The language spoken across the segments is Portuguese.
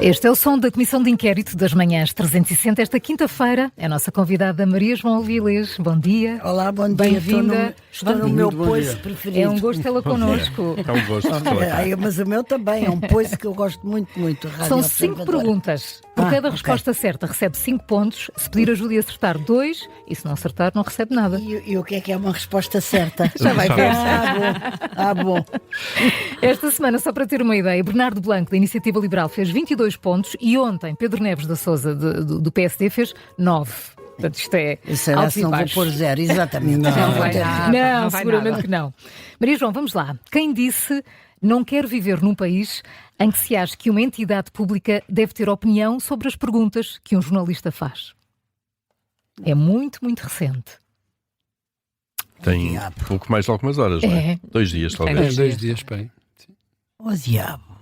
Este é o som da Comissão de Inquérito das Manhãs 360. Esta quinta-feira é a nossa convidada Maria João Avilés. Bom dia. Olá, bom dia. Bem-vinda. Estou no meu poço preferido. É um gosto tê-la connosco. É um gosto. Mas o meu também é um poço que eu gosto muito. São 5 perguntas. Por cada resposta certa recebe 5 pontos. Se pedir ajuda e acertar 2, e se não acertar não recebe nada. E o que é uma resposta certa? Já vai ver. Bom. Esta semana, só para ter uma ideia, Bernardo Blanco, da Iniciativa Liberal, fez 22 pontos e ontem Pedro Neves da Sousa, do PSD, fez 9. Portanto, isto é se não vou pôr 0, exatamente. Não, seguramente que não. Maria João, vamos lá. Quem disse não quer viver num país em que se acha que uma entidade pública deve ter opinião sobre as perguntas que um jornalista faz? É muito, muito recente. Tem pouco mais de algumas horas, não é? 2 dias, talvez. 2 dias, bem. Oh, diabo.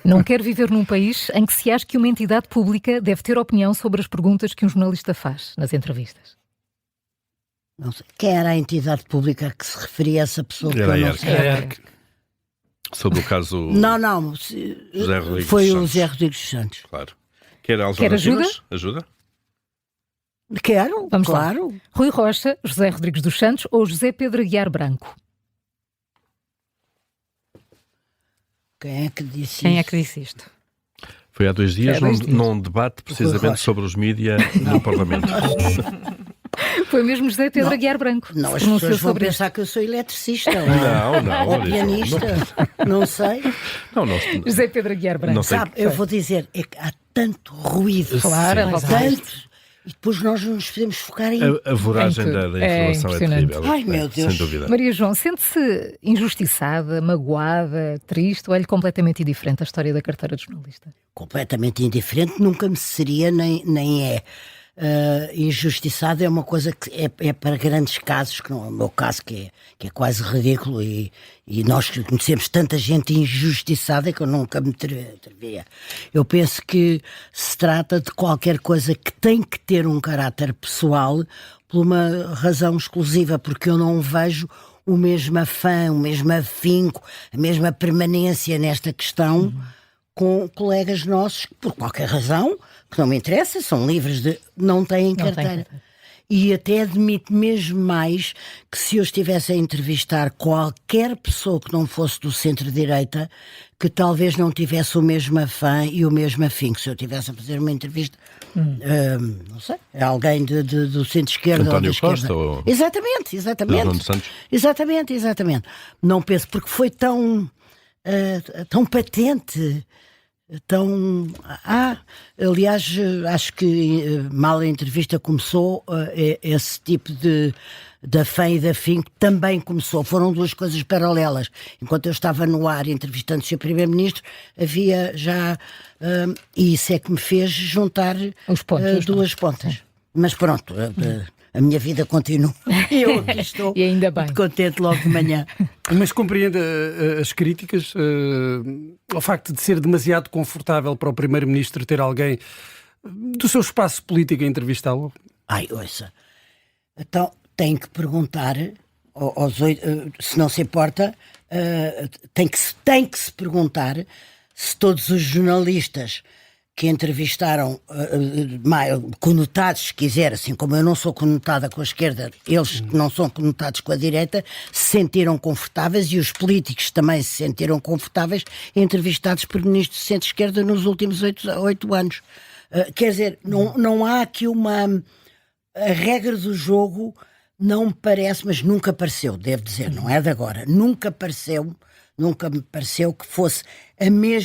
Não quer viver num país em que se acha que uma entidade pública deve ter opinião sobre as perguntas que um jornalista faz nas entrevistas. Não sei. Quem era a entidade pública a que se referia a essa pessoa? Era a ERC. Sobre o caso... Não. José Rodrigues foi dos o Santos. José Rodrigues dos Santos. Claro. Quer alternativas? Ajuda? Quero, Vamos claro. Lá. Rui Rocha, José Rodrigues dos Santos ou José Pedro Aguiar Branco? Quem é que disse isto? Foi há 2 dias, num debate precisamente sobre os mídia no Parlamento. Foi mesmo José Pedro Aguiar Branco. Não, as pessoas vão pensar que eu sou eletricista. Ou pianista. Não sei. Não. José Pedro Aguiar Branco. Sabe, eu vou dizer, é que há tanto ruído. Claro, tanto. E depois nós não nos podemos focar em... A voragem da informação é terrível. Ai, meu Deus. Sem dúvida. Maria João, sente-se injustiçada, magoada, triste ou é-lhe completamente indiferente a história da carteira de jornalista? Completamente indiferente, nunca me seria, nem é. Injustiçado é uma coisa que é para grandes casos, que não é o meu caso, que é quase ridículo, e nós conhecemos tanta gente injustiçada que eu nunca me atrevia. Eu penso que se trata de qualquer coisa que tem que ter um caráter pessoal por uma razão exclusiva, porque eu não vejo o mesmo afã, o mesmo afinco, a mesma permanência nesta questão com colegas nossos, por qualquer razão, que não me interessa, são livres de... não têm carteira. E até admito mesmo mais que se eu estivesse a entrevistar qualquer pessoa que não fosse do centro-direita, que talvez não tivesse o mesmo afã e o mesmo afinco. Se eu estivesse a fazer uma entrevista, não sei, é alguém do centro-esquerda ou da esquerda. Costa, ou... Exatamente. Exatamente. Não penso, porque foi tão patente... aliás, acho que mal a entrevista começou, esse tipo de afã e de afinco também começou. Foram 2 coisas paralelas. Enquanto eu estava no ar entrevistando o Sr. Primeiro-Ministro, havia já... e isso é que me fez juntar os pontos, 2 pontas. Mas pronto... a minha vida continua. Eu aqui estou e ainda bem. Contente logo de manhã. Mas compreende as críticas ao facto de ser demasiado confortável para o Primeiro-Ministro ter alguém do seu espaço político a entrevistá-lo? Ouça. Então, tem que perguntar aos 8, se não se importa, tem que se perguntar se todos os jornalistas que entrevistaram conotados, se quiser, assim como eu não sou conotada com a esquerda, eles que não são conotados com a direita, se sentiram confortáveis, e os políticos também se sentiram confortáveis, entrevistados por ministros de centro-esquerda nos últimos 8 anos. Quer dizer, não há aqui a regra do jogo não me parece, mas nunca pareceu, devo dizer, não é de agora, nunca me pareceu que fosse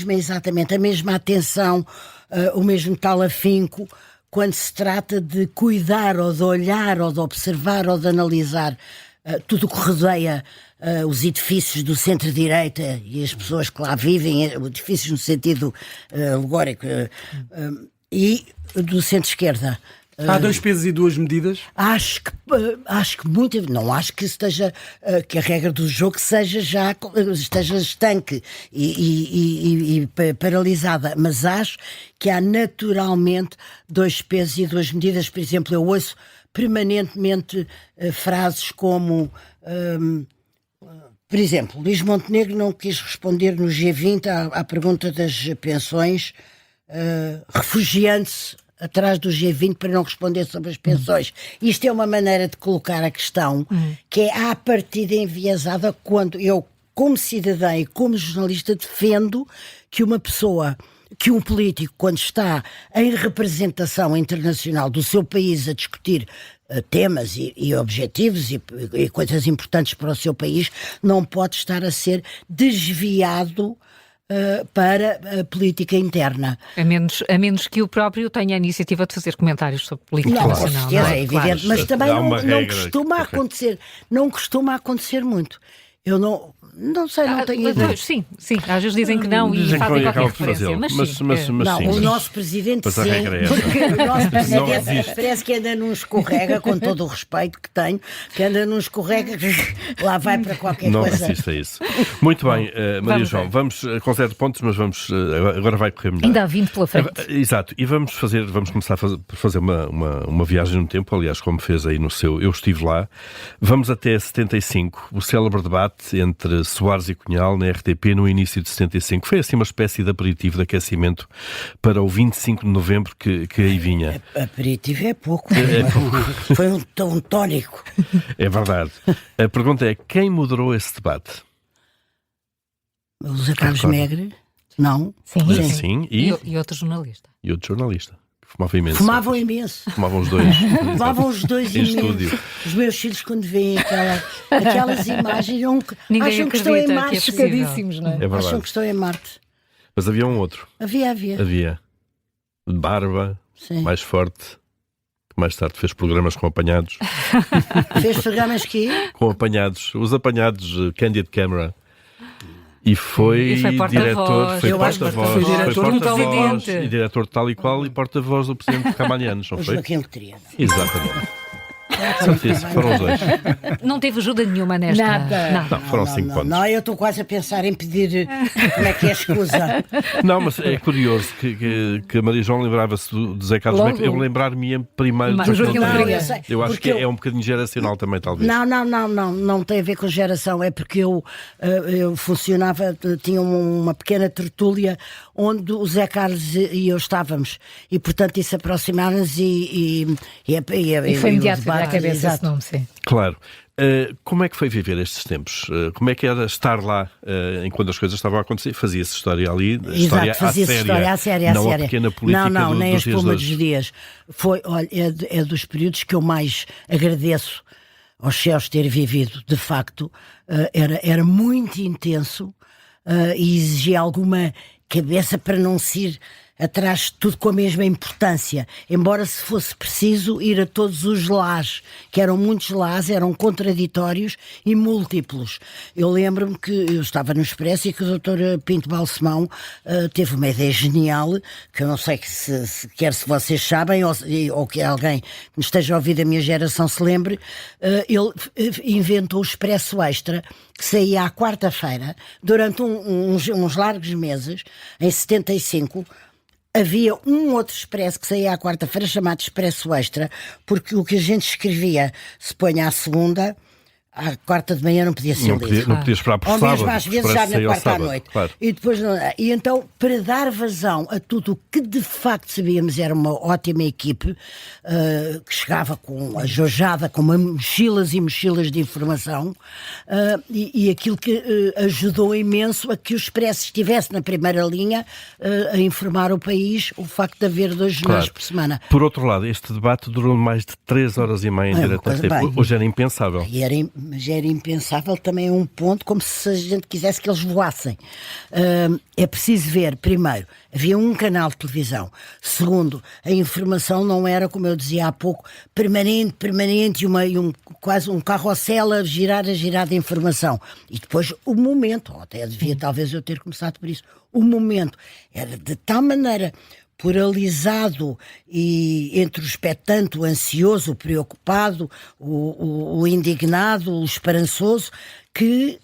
exatamente a mesma atenção, o mesmo tal afinco, quando se trata de cuidar, ou de olhar, ou de observar, ou de analisar tudo o que rodeia os edifícios do centro-direita e as pessoas que lá vivem, edifícios no sentido alegórico, e do centro-esquerda. Há 2 pesos e 2 medidas? Acho que muito. Não acho que esteja que a regra do jogo esteja estanque e paralisada, mas acho que há naturalmente 2 pesos e 2 medidas. Por exemplo, eu ouço permanentemente frases como Por exemplo, Luís Montenegro não quis responder no G20 à pergunta das pensões, refugiando-se atrás do G20 para não responder sobre as pensões. Isto é uma maneira de colocar a questão que é à partida enviesada quando eu, como cidadã e como jornalista, defendo que uma pessoa, que um político, quando está em representação internacional do seu país a discutir temas e objetivos e coisas importantes para o seu país, não pode estar a ser desviado para a política interna. A menos que o próprio tenha a iniciativa de fazer comentários sobre política Não, nacional. com certeza, é evidente, mas também não costuma regra. acontecer. Não costuma acontecer muito. Eu não sei, não tenho ideia. Sim, às vezes dizem que não Dizem e que fazem não, e qualquer acabam por referência. fazê-lo. Mas sim. Não, sim, o mas- nosso presidente mas a sim, regra é essa. porque o nosso Não presidente existe. parece que anda num escorrega, com todo o respeito que tenho, que anda num escorrega, lá vai para qualquer Não coisa. resiste a isso. Muito bem, Maria vamos João, ver. vamos com 0 pontos, mas vamos agora vai correr melhor. Ainda há 20 pela frente. Exato, e vamos começar por fazer uma viagem no tempo, aliás, como fez aí no seu Eu Estive Lá. Vamos até 75, o célebre debate entre Soares e Cunhal na RTP no início de 75. Foi assim uma espécie de aperitivo, de aquecimento para o 25 de novembro que aí vinha. Aperitivo é pouco. Foi um tónico. É verdade. A pergunta é, quem moderou esse debate? O José Carlos Claro. Megre? Não. Sim. Sim, E outro jornalista. e outro jornalista, que fumava imenso. Fumavam imenso. Fumavam os dois. Fumavam os dois Em imenso. estúdio. Os meus filhos, quando veem aquelas imagens, Ninguém acham que estão em acredita que é Marte. possível. Chocadíssimos, não é? É verdade. Acham que estão em Marte. Mas havia um outro. Havia. Havia Barba, Sim. mais forte, que mais tarde fez programas com apanhados. Fez programas que Com apanhados, os apanhados Candid Camera. E foi, E foi porta-voz. diretor, foi Eu acho que porta-voz, foi diretor do porta-voz presidente. e diretor de tal e qual e porta-voz do presidente Ramalhianos, não o foi? Joaquim Letria. Exatamente. Certíssimo, foram os dois. Não teve ajuda nenhuma nesta. Nada. Não, foram 5 pontos. Não, eu estou quase a pensar em pedir como é que é a escusa. Não, mas é curioso que a Maria João lembrava-se do Zé Carlos Logo. Megre. Eu lembrar-me primeiro Mas do o Joaquim Joaquim Letria. Letria. Eu acho que é um bocadinho geracional também, talvez. Não tem a ver com geração, é porque eu funcionava, tinha uma pequena tertúlia onde o Zé Carlos e eu estávamos, e portanto isso aproximaram-nos e foi imediato o da debate, cabeça esse exato. nome, sim. Claro. Como é que foi viver estes tempos? Como é que era estar lá enquanto as coisas estavam a acontecer? Fazia-se história ali, história Exato, fazia-se história à séria. não a pequena política não, nem a dos dias de espuma dos hoje. dias. Olha, é dos períodos que eu mais agradeço aos céus ter vivido, de facto. Era muito intenso e exigia alguma cabeça para não se ir atrás de tudo com a mesma importância, embora se fosse preciso ir a todos os lares, que eram muitos lares, eram contraditórios e múltiplos. Eu lembro-me que eu estava no Expresso e que o Dr. Pinto Balsemão teve uma ideia genial, que eu não sei se vocês sabem ou que alguém que me esteja a ouvir da minha geração se lembre. Ele inventou o Expresso Extra, que saía à quarta-feira, durante uns largos meses, em 75. Havia um outro expresso que saía à quarta-feira chamado Expresso Extra, porque o que a gente escrevia se ponha à segunda, à quarta de manhã não podia ser lido. Não podia esperar por Ou sábado. mesmo às vezes já na quarta à noite. Claro. E depois e então, para dar vazão a tudo o que de facto sabíamos, era uma ótima equipe que chegava com a jojada, com mochilas e mochilas de informação, e aquilo que ajudou imenso a que o Expresso estivesse na primeira linha a informar o país, o facto de haver 2 jornais por semana. Por outro lado, este debate durou mais de 3 horas e meia em direto. Hoje era impensável. Mas era impensável também a um ponto, como se a gente quisesse que eles voassem. É preciso ver, primeiro, havia um canal de televisão. Segundo, a informação não era, como eu dizia há pouco, permanente, e quase um carrossel a girar de informação. E depois o momento, ou até devia talvez eu ter começado por isso, o momento era de tal maneira polarizado e entre o expectante, o ansioso, o preocupado, o indignado, o esperançoso, que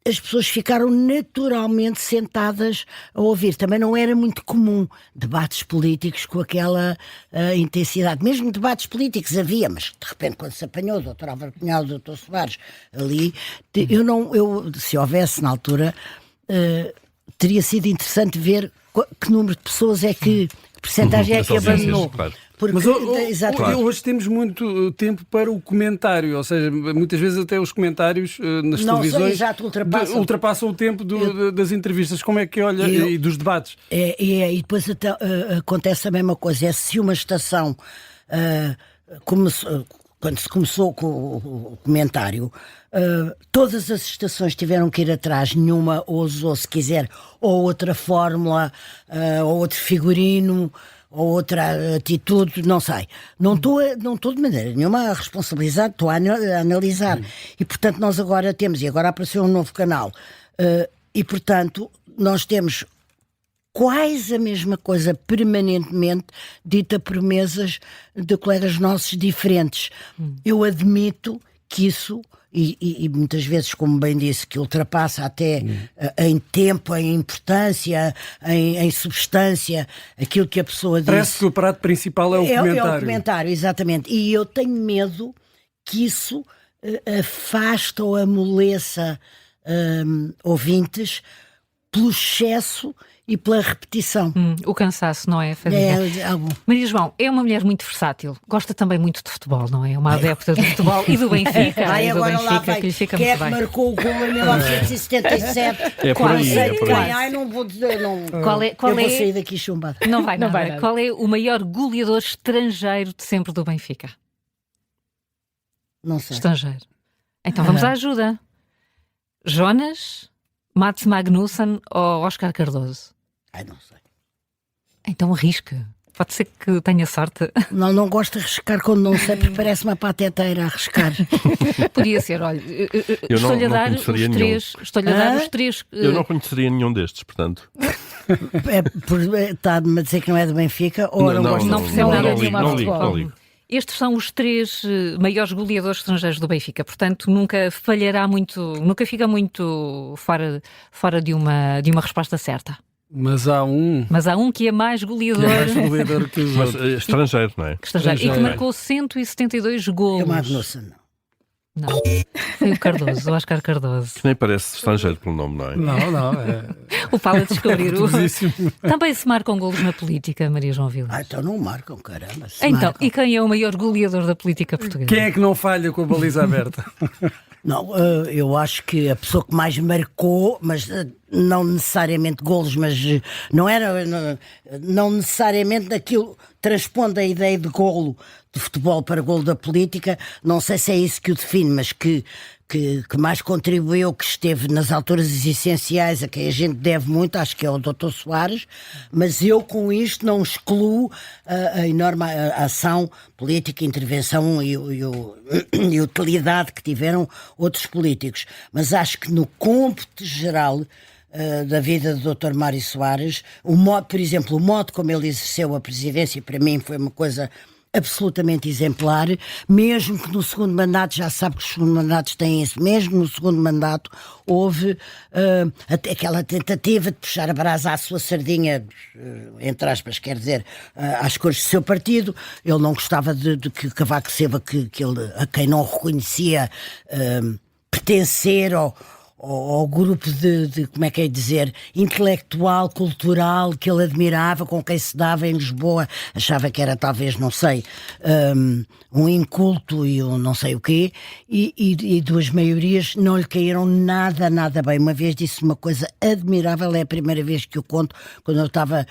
as pessoas ficaram naturalmente sentadas a ouvir. Também não era muito comum debates políticos com aquela intensidade. Mesmo debates políticos havia, mas de repente quando se apanhou o Dr. Álvaro Cunhal, o Dr. Soares ali, se houvesse na altura, teria sido interessante ver que número de pessoas é que percentagem é que abandonou. Claro. Porque, Mas hoje temos muito tempo para o comentário, ou seja, muitas vezes até os comentários nas televisões ultrapassam o tempo das entrevistas. Como é que olha e dos debates? E depois até, acontece a mesma coisa. É se uma estação quando se começou com o comentário, todas as estações tiveram que ir atrás, nenhuma ousou, se quiser, ou outra fórmula, ou outro figurino, ou outra atitude, não sei. Não estou de maneira nenhuma a responsabilizar, estou a analisar. E, portanto, nós agora temos, e agora apareceu um novo canal, e, portanto, nós temos quase a mesma coisa permanentemente dita por mesas de colegas nossos diferentes. Eu admito que isso, e muitas vezes, como bem disse, que ultrapassa até em tempo, em importância, em substância, aquilo que a pessoa diz. Parece que o prato principal é o comentário. É o comentário, exatamente. E eu tenho medo que isso afaste ou amoleça ouvintes pelo excesso e pela repetição. O cansaço, não é, Fadinha? Algum. Maria João é uma mulher muito versátil, gosta também muito de futebol, não é? Uma adepta do futebol e do Benfica. Agora lá vai. Que lhe fica Quem é muito que bem. marcou o gol em 1977? É por aí, é por aí. Ai, não vou dizer, não. Qual Eu vou sair daqui chumbado. Não vai Não nada. vai nada. Qual é o maior goleador estrangeiro de sempre do Benfica? Não sei. Estrangeiro. Então vamos à ajuda. Jonas, Mats Magnussen ou Oscar Cardoso? Ai, não sei. Então arrisque. Pode ser que tenha sorte. Não gosto de arriscar quando não sei, porque parece uma pateteira a arriscar. Podia ser, olha, Eu estou-lhe a não dar conheceria os nenhum. três. Estou-lhe a dar os três. Eu não conheceria nenhum destes, portanto. Está-me a dizer que não é do Benfica ou não gosto não percebe nada de não ligo, futebol. não ligo. Estes são os três maiores goleadores estrangeiros do Benfica, portanto nunca falhará muito, nunca fica muito fora de uma resposta certa. Mas há um Mas há um que é mais goleador, goleador que os Mas outros. estrangeiro, não é? estrangeiro, e que Estrangeiro. marcou 172 É golos. o Magnussen. Não, foi o Cardoso, o Oscar Cardoso. Que nem parece estrangeiro pelo nome, não é? Não. O Paulo a descobrir. Portuguesíssimo. Também se marcam golos na política, Maria João Vila. Então não marcam, caramba. Se Então, marcam. e quem é o maior goleador da política portuguesa? Quem é que não falha com a baliza aberta? Não, eu acho que a pessoa que mais marcou, mas não necessariamente golos, mas não necessariamente daquilo, transpondo a ideia de golo de futebol para golo da política, não sei se é isso que o define, mas que mais contribuiu, que esteve nas alturas essenciais, a quem a gente deve muito, acho que é o Dr. Soares, mas eu com isto não excluo a enorme ação política, intervenção e utilidade que tiveram outros políticos. Mas acho que no cômputo geral da vida do Dr. Mário Soares, por exemplo, o modo como ele exerceu a presidência, para mim foi uma coisa absolutamente exemplar, mesmo que no segundo mandato, já sabe que os segundos mandatos têm isso, mesmo no segundo mandato houve até aquela tentativa de puxar a brasa à sua sardinha, entre aspas, quer dizer, às cores do seu partido. Ele não gostava de que Cavaco Silva, que ele, a quem não reconhecia pertencer ao grupo de, como é que é dizer, intelectual, cultural, que ele admirava, com quem se dava em Lisboa, achava que era talvez, não sei, um inculto e um não sei o quê, e duas maiorias não lhe caíram nada bem. Uma vez disse uma coisa admirável, é a primeira vez que eu conto, quando eu estava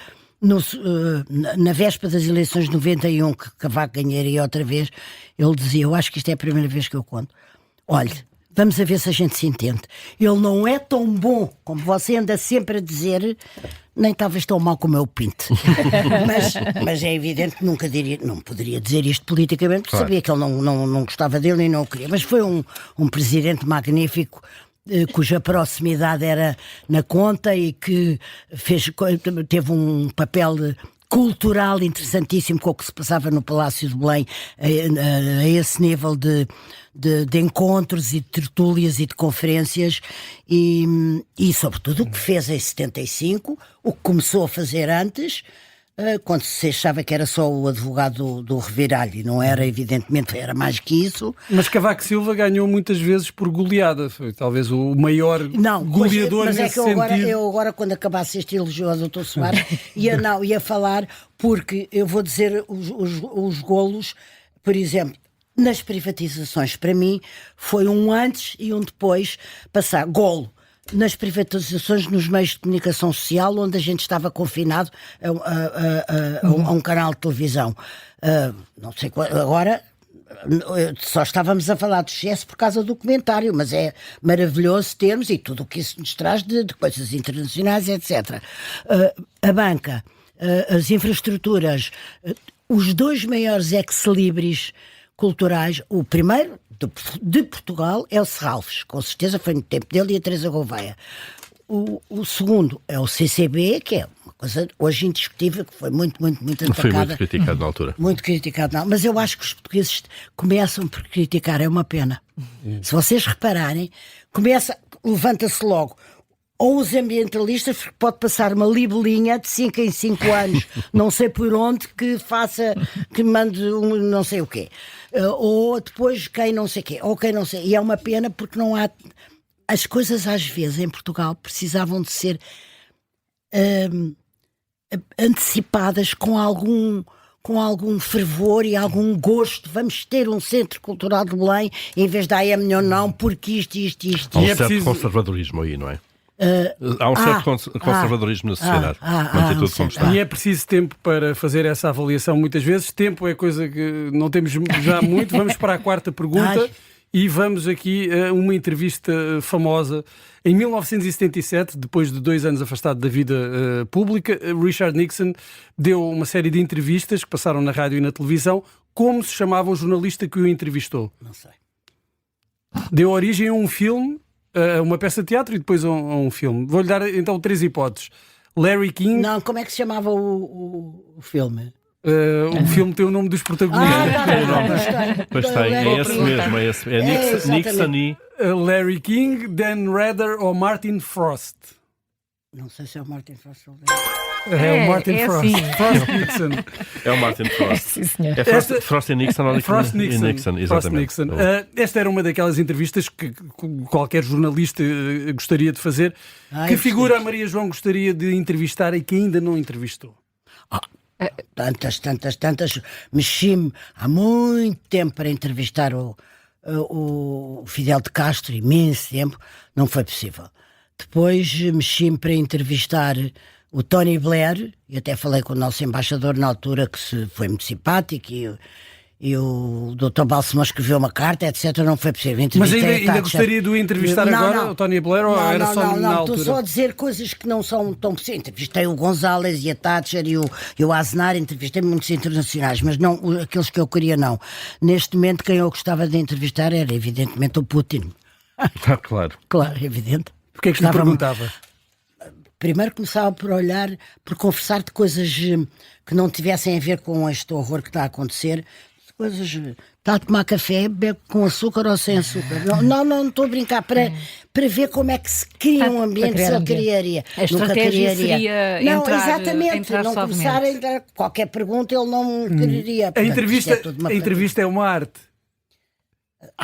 na véspera das eleições de 91, que Cavaco ganharia outra vez, ele dizia, eu acho que isto é a primeira vez que eu conto, olhe, vamos a ver se a gente se entende. Ele não é tão bom como você anda sempre a dizer, nem talvez tão mau como eu pinto. mas é evidente que nunca não poderia dizer isto politicamente, porque sabia que ele não gostava dele e não o queria. Mas foi um presidente magnífico, cuja proximidade era na conta e que teve um papel cultural interessantíssimo com o que se passava no Palácio de Belém, a esse nível de encontros e de tertúlias e de conferências e sobretudo o que fez em 75, o que começou a fazer antes, quando se achava que era só o advogado do reviralho, e não era, evidentemente, era mais que isso. Mas Cavaco Silva ganhou muitas vezes por goleada, foi talvez o maior goleador mas nesse sentido. Mas eu agora, quando acabasse este elogio ao Dr. Soares, ia falar, porque eu vou dizer os golos, por exemplo, nas privatizações, para mim, foi um antes e um depois, passar golo nas privatizações nos meios de comunicação social, onde a gente estava confinado a um canal de televisão. Não sei qual, agora só estávamos a falar do excesso por causa do comentário, mas é maravilhoso termos, e tudo o que isso nos traz de coisas internacionais, etc. A banca, as infraestruturas, os dois maiores ex-libris culturais, o primeiro de Portugal é o Serralves, com certeza foi no tempo dele, e a Teresa Gouveia. O segundo é o CCB, que é uma coisa hoje indiscutível, que foi muito atacada. Foi muito criticado na altura. Muito criticado, não. Mas eu acho que os portugueses começam por criticar, é uma pena. Se vocês repararem, levanta-se logo. Ou os ambientalistas, porque pode passar uma libelinha de 5 em 5 anos, não sei por onde, que mande não sei o quê. Ou depois quem não sei o quê, ou quem não sei. E é uma pena porque não há... As coisas às vezes em Portugal precisavam de ser antecipadas com algum fervor e algum gosto. Vamos ter um centro cultural de Belém, em vez da é melhor não, porque isto. Há um certo conservadorismo aí, não é? Há um certo conservadorismo na sociedade. Manter tudo como está. E é preciso tempo para fazer essa avaliação muitas vezes. Tempo é coisa que não temos já muito. Vamos para a quarta pergunta e vamos aqui a uma entrevista famosa. Em 1977, depois de 2 anos afastado da vida pública, Richard Nixon deu uma série de entrevistas que passaram na rádio e na televisão. Como se chamava o jornalista que o entrevistou? Não sei. Deu origem a um filme, uma peça de teatro e depois a um filme. Vou-lhe dar então 3 hipóteses. Larry King... Não, como é que se chamava o filme? O filme tem o nome dos protagonistas. Pois tem, é esse mesmo. É Nixon e... Larry King, Dan Rather ou Martin Frost? Não sei se é o Martin Frost. É o Martin Frost. Assim. Frost Nixon. É o Martin Frost. Sim, senhor. É Frost e Nixon ou Frost Nixon? Nixon. Exatamente. Frost Nixon. Esta era uma daquelas entrevistas que qualquer jornalista gostaria de fazer. Que figura a Maria João gostaria de entrevistar e que ainda não entrevistou? Tantas. Mexi-me há muito tempo para entrevistar o Fidel de Castro, imenso tempo, não foi possível. Depois mexi-me para entrevistar o Tony Blair, e até falei com o nosso embaixador na altura, que foi muito simpático, e o Dr. Balsemão escreveu uma carta, etc. Não foi possível. Mas ainda gostaria de o entrevistar agora, o Tony Blair, ou era só na altura? Estou só a dizer coisas que não são tão... Entrevistei o González e a Thatcher e o Aznar, entrevistei muitos internacionais, mas não aqueles que eu queria, não. Neste momento, quem eu gostava de entrevistar era, evidentemente, o Putin. Claro. Claro, evidente. Porquê é que lhe perguntava? Primeiro começava por conversar de coisas que não tivessem a ver com este horror que está a acontecer. Coisas... Está a tomar café, bebe com açúcar ou sem açúcar? Não estou a brincar. Para ver como é que se cria um ambiente, se eu criaria. A estratégia seria exatamente. Não começar a entrar... Qualquer pergunta ele não quereria. A entrevista é uma arte.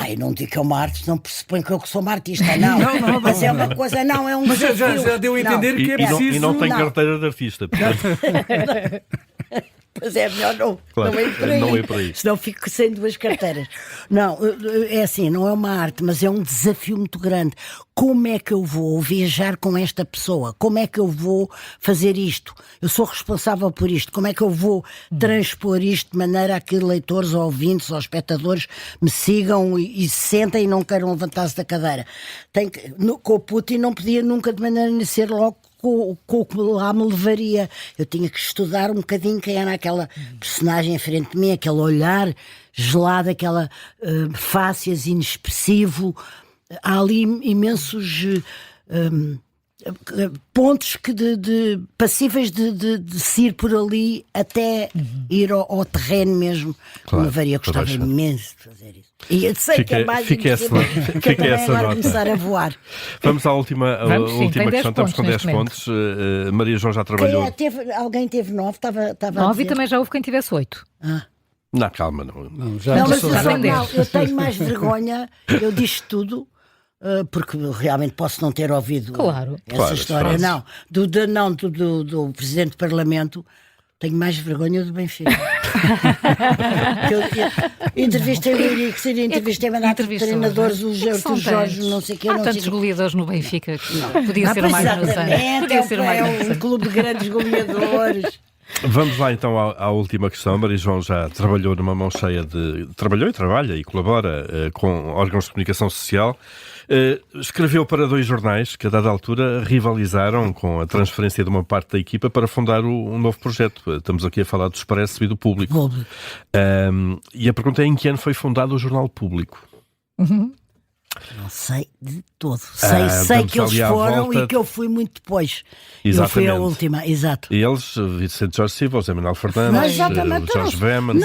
Eu não digo que é uma arte, não pressupõe que eu sou uma artista, não. Mas é uma coisa, é um desafio. Mas já deu a entender que é preciso... E não tem carteira de artista. Pois é, melhor não. Claro, não ir por aí. Senão fico sem 2 carteiras. Não, é assim, não é uma arte, mas é um desafio muito grande. Como é que eu vou viajar com esta pessoa? Como é que eu vou fazer isto? Eu sou responsável por isto. Como é que eu vou transpor isto de maneira a que leitores ou ouvintes ou espectadores me sigam e se sentem e não queiram levantar-se da cadeira? Com o Putin não podia nunca de maneira a ser logo com o que lá me levaria. Eu tinha que estudar um bocadinho quem era aquela personagem em frente de mim, aquele olhar gelado, aquela fácias inexpressivo. Há ali imensos pontos passíveis de se ir por ali até ir ao terreno mesmo. Claro, Levaria, gostava imenso de fazer isso. E eu sei que é mais fica essa nota. Começar a voar. Vamos à última questão. Estamos com 10 pontos. Maria João já trabalhou. Alguém teve 9, estava 9 e também já houve quem tivesse 8. Não, calma, não. Eu tenho mais vergonha, eu disse tudo, porque realmente posso não ter ouvido essa história. Do Presidente do Parlamento. Tenho mais vergonha do Benfica. Entrevistei treinadores, o Jorge, não sei o que. Há tantos goleadores no Benfica que podia ser mais É um clube de grandes goleadores. Vamos lá então à última questão. Maria João já trabalhou numa mão cheia trabalhou e trabalha e colabora com órgãos de comunicação social. Escreveu para 2 jornais que a dada altura rivalizaram com a transferência de uma parte da equipa para fundar um novo projeto. Estamos aqui a falar do Expresso e do Público. E a pergunta é: em que ano foi fundado o Jornal Público? Não sei de todo. Sei que eles foram e que eu fui muito depois. Exatamente. Eu fui a última, exato. E eles, Vicente Jorge Silva, José Manuel Fernandes, Jorge Veman,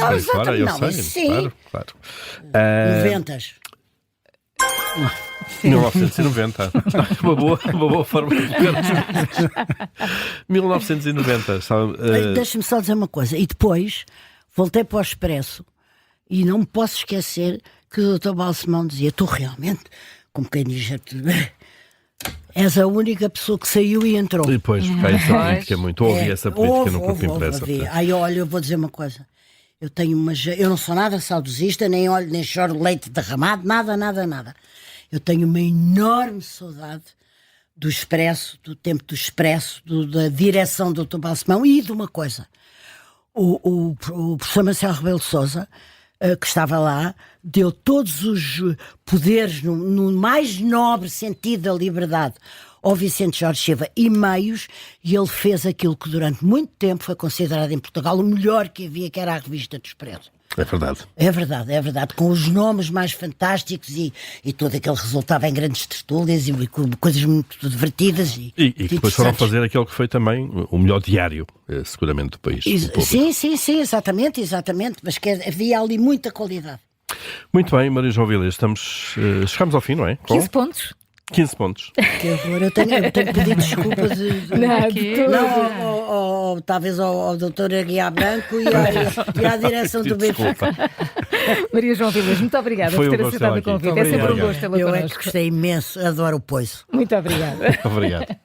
claro. 90. 1990. uma boa forma de ver. 1990. Deixa-me só dizer uma coisa. E depois voltei para o Expresso e não me posso esquecer que o Dr. Balsemão dizia: tu realmente, como quem diz, és a única pessoa que saiu e entrou. E depois, porque há essa política muito. Ouvi essa política no corpo impresso. Olha, eu vou dizer uma coisa. Eu não sou nada saudosista, nem olho, nem choro leite derramado, nada. Eu tenho uma enorme saudade do Expresso, do tempo do Expresso, da direção do Dr. Balsemão e de uma coisa. O professor Marcelo Rebelo de Sousa, que estava lá, deu todos os poderes no mais nobre sentido da liberdade ao Vicente Jorge Silva e meios, e ele fez aquilo que durante muito tempo foi considerado em Portugal o melhor que havia, que era a revista do Expresso. É verdade. Com os nomes mais fantásticos e tudo aquilo resultava em grandes tertúlias e coisas muito divertidas. E que depois foram fazer aquilo que foi também o melhor diário, seguramente, do país. Sim, exatamente. Mas que havia ali muita qualidade. Muito bem, Maria João Vilés, chegamos ao fim, não é? 15 pontos. 15 pontos. Que horror, eu tenho que pedir desculpa talvez ao doutor Aguiar Branco e à direção do Benfica. Maria João Vilés, muito obrigada por ter aceitado o convite. É sempre um gosto tê-la connosco. Eu é que gostei imenso, adoro o poiso. Muito obrigada. Obrigado.